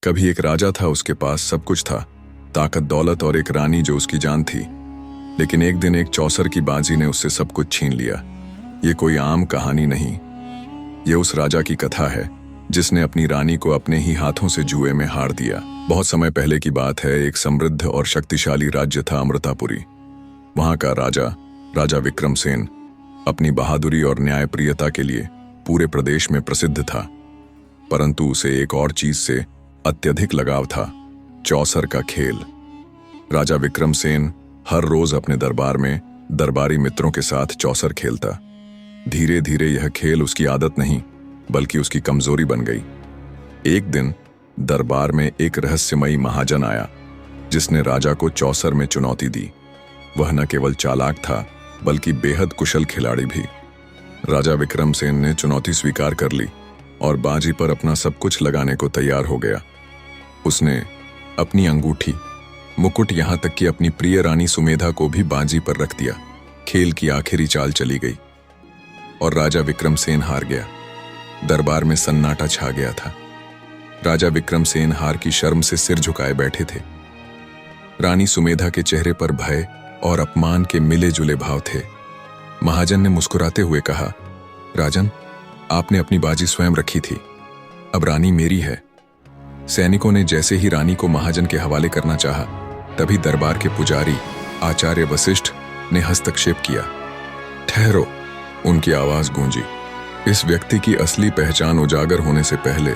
कभी एक राजा था, उसके पास सब कुछ था, ताकत, दौलत और एक रानी जो उसकी जान थी। लेकिन एक दिन एक चौसर की बाजी ने उससे सब कुछ छीन लिया। ये कोई आम कहानी नहीं, ये उस राजा की कथा है जिसने अपनी रानी को अपने ही हाथों से जुए में हार दिया। बहुत समय पहले की बात है। एक समृद्ध और शक्तिशाली राज्य था अमृतापुरी। वहां का राजा, राजा विक्रमसेन, अपनी बहादुरी और न्यायप्रियता के लिए पूरे प्रदेश में प्रसिद्ध था। परंतु उसे एक और चीज से अत्यधिक लगाव था, चौसर का खेल। राजा विक्रमसेन हर रोज अपने दरबार में दरबारी मित्रों के साथ चौसर खेलता। धीरे धीरे यह खेल उसकी आदत नहीं बल्कि उसकी कमजोरी बन गई। एक दिन दरबार में एक रहस्यमयी महाजन आया जिसने राजा को चौसर में चुनौती दी। वह न केवल चालाक था बल्कि बेहद कुशल खिलाड़ी भी। राजा विक्रमसेन ने चुनौती स्वीकार कर ली और बाजी पर अपना सब कुछ लगाने को तैयार हो गया। उसने अपनी अंगूठी, मुकुट, यहां तक कि अपनी प्रिय रानी सुमेधा को भी बाजी पर रख दिया। खेल की आखिरी चाल चली गई और राजा विक्रमसेन हार गया। दरबार में सन्नाटा छा गया था। राजा विक्रमसेन हार की शर्म से सिर झुकाए बैठे थे। रानी सुमेधा के चेहरे पर भय और अपमान के मिले जुले भाव थे। महाजन ने मुस्कुराते हुए कहा, राजन, आपने अपनी बाजी स्वयं रखी थी, अब रानी मेरी है। सैनिकों ने जैसे ही रानी को महाजन के हवाले करना चाहा, तभी दरबार के पुजारी आचार्य वशिष्ठ ने हस्तक्षेप किया। ठहरो, उनकी आवाज गूंजी। इस व्यक्ति की असली पहचान उजागर होने से पहले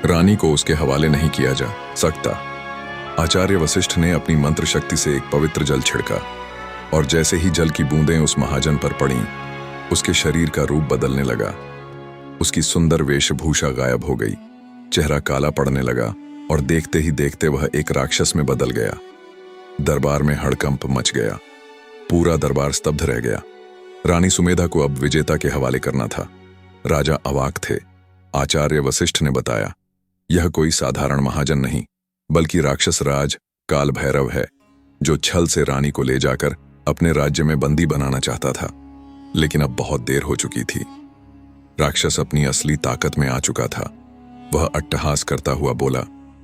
रानी को उसके हवाले नहीं किया जा सकता। आचार्य वशिष्ठ ने अपनी मंत्र शक्ति से एक पवित्र जल छिड़का और जैसे ही जल की बूंदें उस महाजन पर पड़ीं, उसके शरीर का रूप बदलने लगा। उसकी सुंदर वेशभूषा गायब हो गई, चेहरा काला पड़ने लगा और देखते ही देखते वह एक राक्षस में बदल गया। दरबार में हड़कंप मच गया। पूरा दरबार स्तब्ध रह गया। रानी सुमेधा को अब विजेता के हवाले करना था। राजा अवाक थे। आचार्य वशिष्ठ ने बताया, यह कोई साधारण महाजन नहीं बल्कि राक्षस राज काल भैरव है, जो छल से रानी को ले जाकर अपने राज्य में बंदी बनाना चाहता था। लेकिन अब बहुत देर हो चुकी थी। राक्षस अपनी असली ताकत में आ चुका था। वह अट्टहास करता हुआ बोला,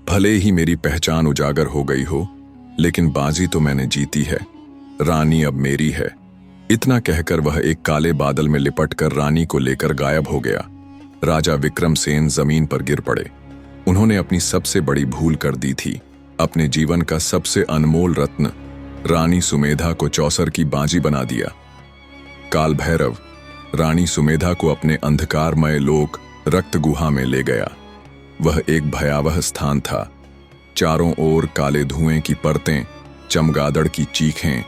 भले ही मेरी पहचान उजागर हो गई हो, लेकिन बाजी तो मैंने जीती है। रानी अब मेरी है। इतना कहकर वह एक काले बादल में लिपटकर रानी को लेकर गायब हो गया। राजा विक्रमसेन जमीन पर गिर पड़े। उन्होंने अपनी सबसे बड़ी भूल कर दी थी। अपने जीवन का सबसे अनमोल रत्न रानी सुमेधा को चौसर की बाजी बना दिया। काल भैरव रानी सुमेधा को अपने अंधकारमय लोक रक्त गुहा में ले गया। वह एक भयावह स्थान था। चारों ओर काले धुएं की परतें, चमगादड़ की चीखें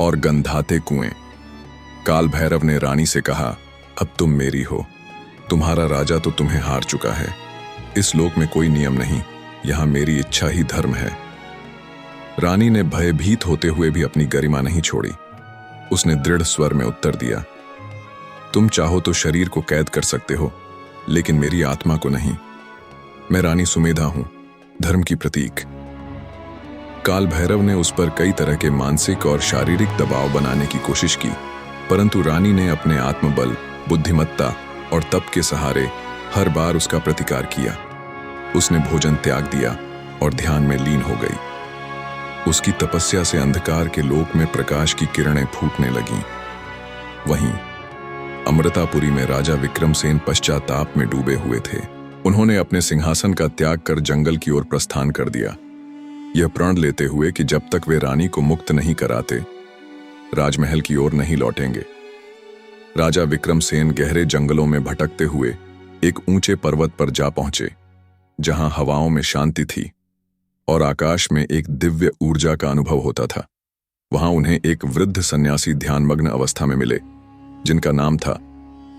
और गंधाते कुएं। काल भैरव ने रानी से कहा, अब तुम मेरी हो। तुम्हारा राजा तो तुम्हें हार चुका है। इस लोक में कोई नियम नहीं, यहां मेरी इच्छा ही धर्म है। रानी ने भयभीत होते हुए भी अपनी गरिमा नहीं छोड़ी। उसने दृढ़ स्वर में उत्तर दिया, तुम चाहो तो शरीर को कैद कर सकते हो, लेकिन मेरी आत्मा को नहीं। मैं रानी सुमेधा हूं, धर्म की प्रतीक। काल भैरव ने उस पर कई तरह के मानसिक और शारीरिक दबाव बनाने की कोशिश की, परंतु रानी ने अपने आत्मबल, बुद्धिमत्ता और तप के सहारे हर बार उसका प्रतिकार किया। उसने भोजन त्याग दिया और ध्यान में लीन हो गई। उसकी तपस्या से अंधकार के लोक में प्रकाश की किरणें फूटने लगीं। वहीं अमृतापुरी में राजा विक्रमसेन पश्चाताप में डूबे हुए थे। उन्होंने अपने सिंहासन का त्याग कर जंगल की ओर प्रस्थान कर दिया, यह प्रण लेते हुए कि जब तक वे रानी को मुक्त नहीं कराते, राजमहल की ओर नहीं लौटेंगे। राजा विक्रमसेन गहरे जंगलों में भटकते हुए एक ऊंचे पर्वत पर जा पहुंचे, जहां हवाओं में शांति थी और आकाश में एक दिव्य ऊर्जा का अनुभव होता था। वहां उन्हें एक वृद्ध सन्यासी ध्यानमग्न अवस्था में मिले, जिनका नाम था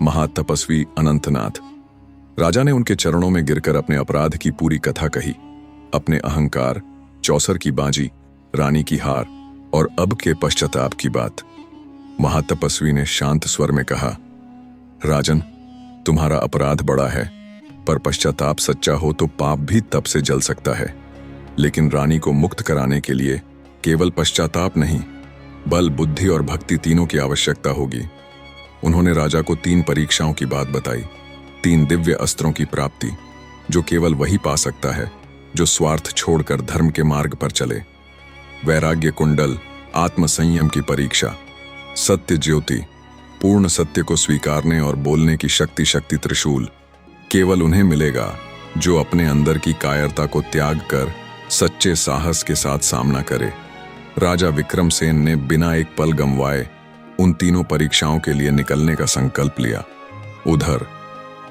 महातपस्वी अनंतनाथ। राजा ने उनके चरणों में गिरकर अपने अपराध की पूरी कथा कही, अपने अहंकार, चौसर की बाजी, रानी की हार और अब के पश्चाताप की बात। महातपस्वी ने शांत स्वर में कहा, राजन, तुम्हारा अपराध बड़ा है, पर पश्चाताप सच्चा हो तो पाप भी तप से जल सकता है। लेकिन रानी को मुक्त कराने के लिए केवल पश्चाताप नहीं, बल, बुद्धि और भक्ति तीनों की आवश्यकता होगी। उन्होंने राजा को 3 परीक्षाओं की बात बताई, 3 दिव्य अस्त्रों की प्राप्ति, जो केवल वही पा सकता है जो स्वार्थ छोड़कर धर्म के मार्ग पर चले। वैराग्य कुंडल, आत्मसंयम की परीक्षा। सत्य ज्योति, पूर्ण सत्य को स्वीकारने और बोलने की शक्ति त्रिशूल केवल उन्हें मिलेगा जो अपने अंदर की कायरता को त्याग कर सच्चे साहस के साथ सामना करे। राजा विक्रमसेन ने बिना एक पल गंवाए उन तीनों परीक्षाओं के लिए निकलने का संकल्प लिया। उधर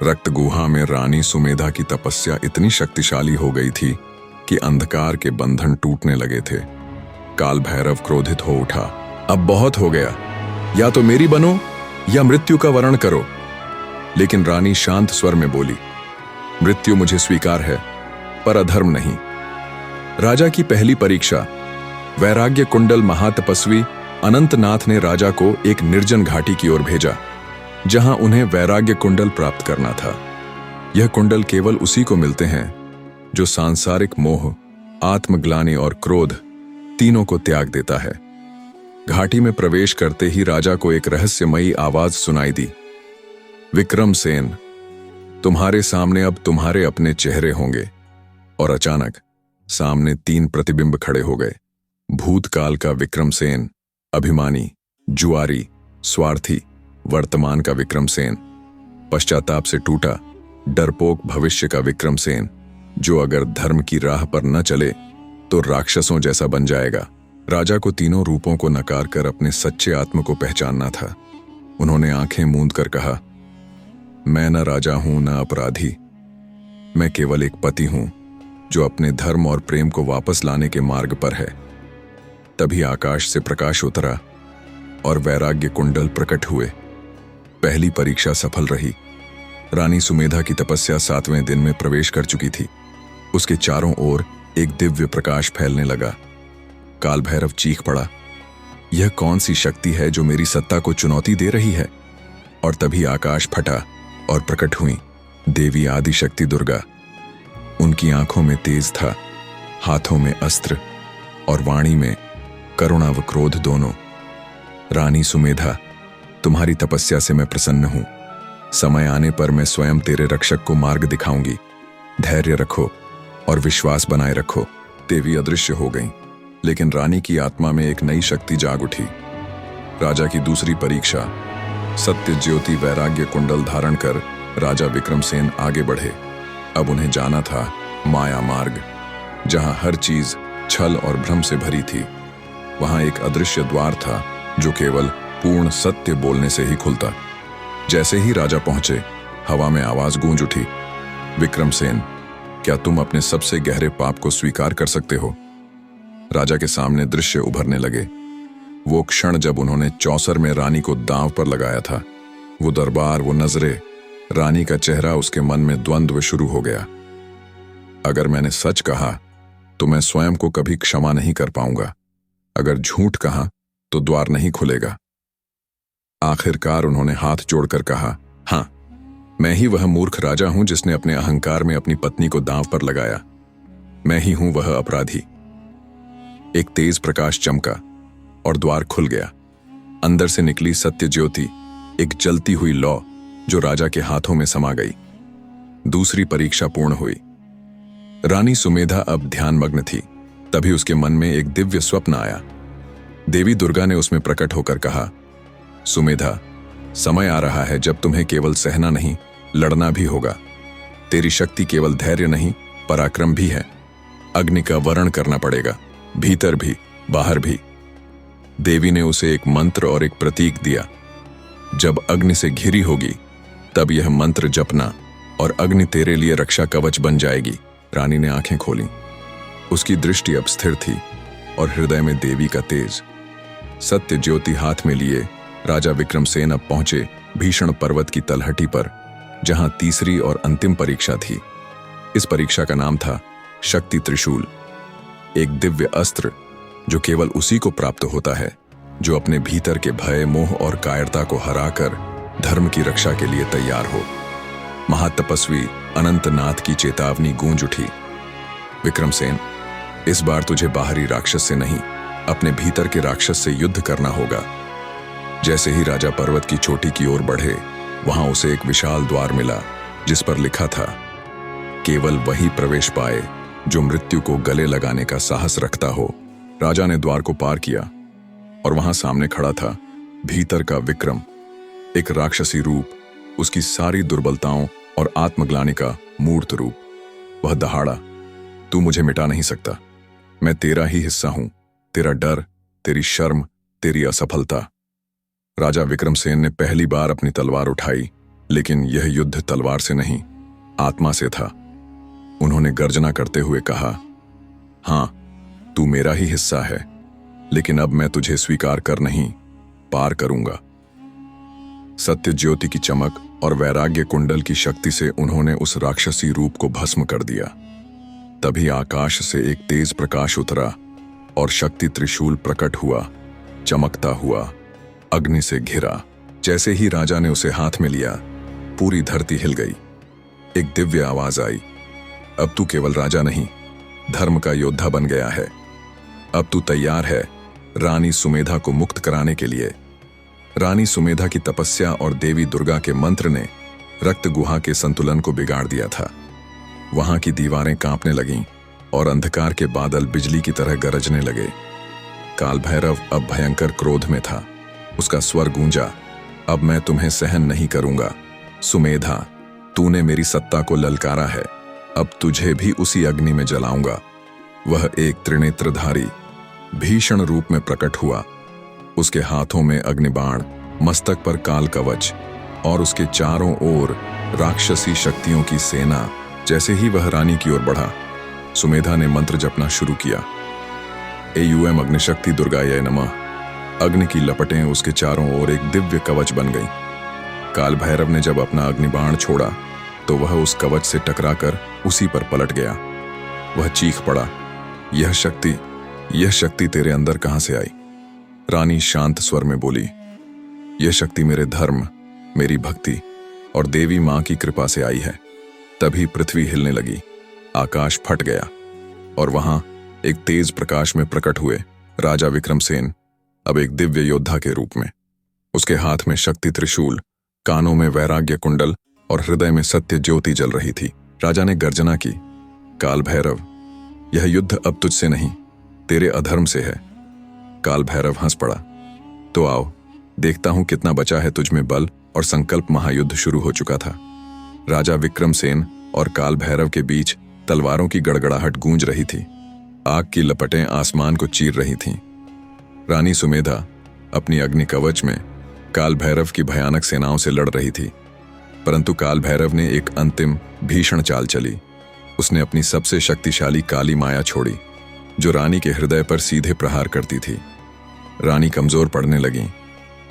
रक्त गुहा में रानी सुमेधा की तपस्या इतनी शक्तिशाली हो गई थी कि अंधकार के बंधन टूटने लगे थे। काल भैरव क्रोधित हो उठा, अब बहुत हो गया, या तो मेरी बनो या मृत्यु का वरण करो। लेकिन रानी शांत स्वर में बोली, मृत्यु मुझे स्वीकार है, पर अधर्म नहीं। राजा की पहली परीक्षा। वैराग्य कुंडल महातपस्वी अनंतनाथ ने राजा को एक निर्जन घाटी की ओर भेजा, जहां उन्हें वैराग्य कुंडल प्राप्त करना था। यह कुंडल केवल उसी को मिलते हैं जो सांसारिक मोह, आत्मग्लानि और क्रोध तीनों को त्याग देता है। घाटी में प्रवेश करते ही राजा को एक रहस्यमयी आवाज सुनाई दी, विक्रमसेन, तुम्हारे सामने अब तुम्हारे अपने चेहरे होंगे। और अचानक सामने 3 प्रतिबिंब खड़े हो गए। भूतकाल का विक्रमसेन, अभिमानी, जुआरी, स्वार्थी। वर्तमान का विक्रमसेन, पश्चाताप से टूटा, डरपोक भविष्य का विक्रमसेन, जो अगर धर्म की राह पर न चले तो राक्षसों जैसा बन जाएगा। राजा को तीनों रूपों को नकार कर अपने सच्चे आत्म को पहचानना था। उन्होंने आंखें मूंद कर कहा, मैं न राजा हूं न अपराधी, मैं केवल एक पति हूं जो अपने धर्म और प्रेम को वापस लाने के मार्ग पर है। तभी आकाश से प्रकाश उतरा और वैराग्य कुंडल प्रकट हुए। पहली परीक्षा सफल रही। रानी सुमेधा की तपस्या 7वें दिन में प्रवेश कर चुकी थी। उसके चारों ओर एक दिव्य प्रकाश फैलने लगा। काल भैरव चीख पड़ा, यह कौन सी शक्ति है जो मेरी सत्ता को चुनौती दे रही है? और तभी आकाश फटा और प्रकट हुई देवी आदि शक्ति दुर्गा। उनकी आंखों में तेज था, हाथों में अस्त्र और वाणी में करुणा व क्रोध दोनों। रानी सुमेधा, तुम्हारी तपस्या से मैं प्रसन्न हूं। समय आने पर मैं स्वयं तेरे रक्षक को मार्ग दिखाऊंगी। धैर्य रखो और विश्वास बनाए रखो। देवी अदृश्य हो गईं, लेकिन रानी की आत्मा में एक नई शक्ति जाग उठी। राजा की दूसरी परीक्षा। सत्य ज्योति वैराग्य कुंडल धारण कर राजा विक्रमसेन आगे बढ़े। अब उन्हें जाना था माया मार्ग, जहां हर चीज छल और भ्रम से भरी थी। वहां एक अदृश्य द्वार था जो केवल पूर्ण सत्य बोलने से ही खुलता। जैसे ही राजा पहुंचे, हवा में आवाज गूंज उठी, विक्रमसेन, क्या तुम अपने सबसे गहरे पाप को स्वीकार कर सकते हो? राजा के सामने दृश्य उभरने लगे। वो क्षण जब उन्होंने चौसर में रानी को दांव पर लगाया था। वो दरबार, वो नजरें, रानी का चेहरा, उसके मन में द्वंद्व शुरू हो गया। अगर मैंने सच कहा तो मैं स्वयं को कभी क्षमा नहीं कर पाऊंगा। अगर झूठ कहा तो द्वार नहीं खुलेगा। आखिरकार उन्होंने हाथ जोड़कर कहा, हां, मैं ही वह मूर्ख राजा हूं जिसने अपने अहंकार में अपनी पत्नी को दांव पर लगाया। मैं ही हूं वह अपराधी। एक तेज प्रकाश चमका और द्वार खुल गया। अंदर से निकली सत्य ज्योति, एक जलती हुई लौ जो राजा के हाथों में समा गई। दूसरी परीक्षा पूर्ण हुई। रानी सुमेधा अब ध्यानमग्न थी। तभी उसके मन में एक दिव्य स्वप्न आया। देवी दुर्गा ने उसमें प्रकट होकर कहा, सुमेधा, समय आ रहा है जब तुम्हें केवल सहना नहीं, लड़ना भी होगा। तेरी शक्ति केवल धैर्य नहीं, पराक्रम भी है। अग्नि का वरण करना पड़ेगा, भीतर भी बाहर भी। देवी ने उसे एक मंत्र और एक प्रतीक दिया। जब अग्नि से घिरी होगी तब यह मंत्र जपना और अग्नि तेरे लिए रक्षा कवच बन जाएगी। रानी ने आंखें खोलीं। उसकी दृष्टि अब स्थिर थी और हृदय में देवी का तेज। सत्य ज्योति हाथ में लिए राजा विक्रमसेन अब पहुंचे भीषण पर्वत की तलहटी पर, जहां तीसरी और अंतिम परीक्षा थी। इस परीक्षा का नाम था शक्ति त्रिशूल, एक दिव्य अस्त्र जो केवल उसी को प्राप्त होता है जो अपने भीतर के भय, मोह और कायरता को हराकर धर्म की रक्षा के लिए तैयार हो। महातपस्वी अनंतनाथ की चेतावनी गूंज उठी, विक्रमसेन, इस बार तुझे बाहरी राक्षस से नहीं, अपने भीतर के राक्षस से युद्ध करना होगा। जैसे ही राजा पर्वत की चोटी की ओर बढ़े, वहां उसे एक विशाल द्वार मिला जिस पर लिखा था, केवल वही प्रवेश पाए जो मृत्यु को गले लगाने का साहस रखता हो। राजा ने द्वार को पार किया और वहां सामने खड़ा था भीतर का विक्रम, एक राक्षसी रूप, उसकी सारी दुर्बलताओं और आत्मग्लानि का मूर्त रूप। वह दहाड़ा, तू मुझे मिटा नहीं सकता, मैं तेरा ही हिस्सा हूं, तेरा डर, तेरी शर्म, तेरी असफलता। राजा विक्रमसेन ने पहली बार अपनी तलवार उठाई, लेकिन यह युद्ध तलवार से नहीं, आत्मा से था। उन्होंने गर्जना करते हुए कहा, हां, तू मेरा ही हिस्सा है, लेकिन अब मैं तुझे स्वीकार कर नहीं, पार करूंगा। सत्य ज्योति की चमक और वैराग्य कुंडल की शक्ति से उन्होंने उस राक्षसी रूप को भस्म कर दिया। तभी आकाश से एक तेज प्रकाश उतरा और शक्ति त्रिशूल प्रकट हुआ, चमकता हुआ, अग्नि से घिरा। जैसे ही राजा ने उसे हाथ में लिया, पूरी धरती हिल गई। एक दिव्य आवाज आई, अब तू केवल राजा नहीं, धर्म का योद्धा बन गया है। अब तू तैयार है रानी सुमेधा को मुक्त कराने के लिए। रानी सुमेधा की तपस्या और देवी दुर्गा के मंत्र ने रक्त गुहा के संतुलन को बिगाड़ दिया था। वहां की दीवारें कांपने लगीं और अंधकार के बादल बिजली की तरह गरजने लगे। काल भैरव अब भयंकर क्रोध में था। उसका स्वर गूंजा, अब मैं तुम्हें सहन नहीं करूंगा। सुमेधा, तूने मेरी सत्ता को ललकारा है, अब तुझे भी उसी अग्नि में जलाऊंगा। वह एक त्रिनेत्रधारी भीषण रूप में प्रकट हुआ। उसके हाथों में अग्निबाण, मस्तक पर काल कवच और उसके चारों ओर राक्षसी शक्तियों की सेना। जैसे ही वह रानी की ओर बढ़ा, सुमेधा ने मंत्र जपना शुरू किया। एयूएम अग्निशक्ति दुर्गाय नमः। अग्नि की लपटें उसके चारों ओर एक दिव्य कवच बन गई। काल भैरव ने जब अपना अग्निबाण छोड़ा तो वह उस कवच से टकराकर उसी पर पलट गया। वह चीख पड़ा, यह शक्ति तेरे अंदर कहां से आई? रानी शांत स्वर में बोली, यह शक्ति मेरे धर्म, मेरी भक्ति और देवी मां की कृपा से आई है। तभी पृथ्वी हिलने लगी, आकाश फट गया और वहां एक तेज प्रकाश में प्रकट हुए राजा विक्रमसेन, अब एक दिव्य योद्धा के रूप में। उसके हाथ में शक्ति त्रिशूल, कानों में वैराग्य कुंडल और हृदय में सत्य ज्योति जल रही थी। राजा ने गर्जना की, काल भैरव, यह युद्ध अब तुझसे नहीं, तेरे अधर्म से है। काल भैरव हंस पड़ा, तो आओ देखता हूं कितना बचा है तुझ में बल। और संकल्प महायुद्ध शुरू हो चुका था। राजा विक्रमसेन और काल भैरव के बीच तलवारों की गड़गड़ाहट गूंज रही थी। आग की लपटें आसमान को चीर रही थीं। रानी सुमेधा अपनी अग्नि कवच में काल भैरव की भयानक सेनाओं से लड़ रही थी, परंतु काल भैरव ने एक अंतिम भीषण चाल चली। उसने अपनी सबसे शक्तिशाली काली माया छोड़ी, जो रानी के हृदय पर सीधे प्रहार करती थी। रानी कमजोर पड़ने लगी,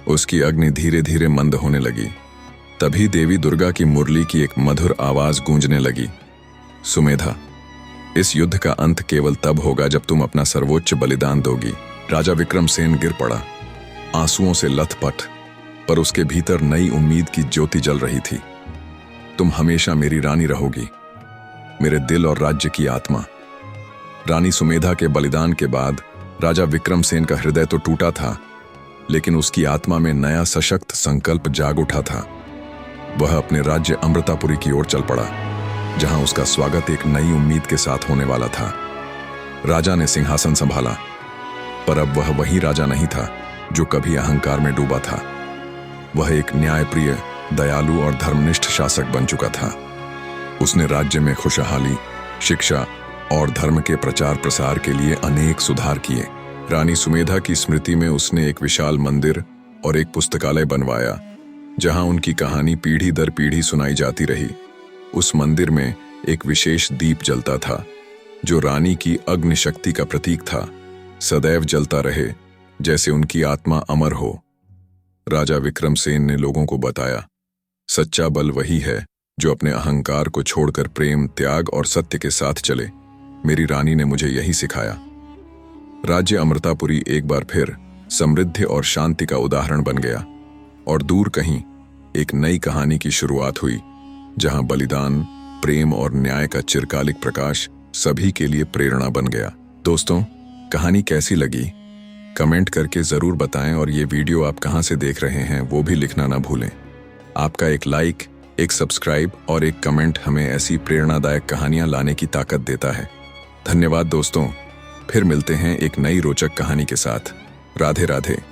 उसकी अग्नि धीरे धीरे मंद होने लगी। तभी देवी दुर्गा की मुरली की एक मधुर आवाज गूंजने लगी, सुमेधा, इस युद्ध का अंत केवल तब होगा जब तुम अपना सर्वोच्च बलिदान दोगी। राजा विक्रमसेन गिर पड़ा, आंसुओं से लथपथ, पर उसके भीतर नई उम्मीद की ज्योति जल रही थी। तुम हमेशा मेरी रानी रहोगी, मेरे दिल और राज्य की आत्मा। रानी सुमेधा के बलिदान के बाद राजा विक्रमसेन का हृदय तो टूटा था, लेकिन उसकी आत्मा में नया सशक्त संकल्प जाग उठा था। वह अपने राज्य अमृतापुरी की ओर चल पड़ा, जहां उसका स्वागत एक नई उम्मीद के साथ होने वाला था। राजा ने सिंहासन संभाला, पर अब वह वही राजा नहीं था जो कभी अहंकार में डूबा था। वह एक न्यायप्रिय, दयालु और धर्मनिष्ठ शासक बन चुका था। उसने राज्य में खुशहाली, शिक्षा और धर्म के प्रचार प्रसार के लिए अनेक सुधार किए। रानी सुमेधा की स्मृति में उसने एक विशाल मंदिर और एक पुस्तकालय बनवाया, जहां उनकी कहानी पीढ़ी दर पीढ़ी सुनाई जाती रही। उस मंदिर में एक विशेष दीप जलता था, जो रानी की अग्नि शक्ति का प्रतीक था। सदैव जलता रहे, जैसे उनकी आत्मा अमर हो। राजा विक्रमसेन ने लोगों को बताया, सच्चा बल वही है जो अपने अहंकार को छोड़कर प्रेम, त्याग और सत्य के साथ चले। मेरी रानी ने मुझे यही सिखाया। राज्य अमृतापुरी एक बार फिर समृद्धि और शांति का उदाहरण बन गया, और दूर कहीं एक नई कहानी की शुरुआत हुई, जहां बलिदान, प्रेम और न्याय का चिरकालिक प्रकाश सभी के लिए प्रेरणा बन गया। दोस्तों, कहानी कैसी लगी कमेंट करके जरूर बताएं, और ये वीडियो आप कहां से देख रहे हैं वो भी लिखना ना भूलें। आपका एक लाइक, एक सब्सक्राइब और एक कमेंट हमें ऐसी प्रेरणादायक कहानियां लाने की ताकत देता है। धन्यवाद दोस्तों, फिर मिलते हैं एक नई रोचक कहानी के साथ। राधे राधे।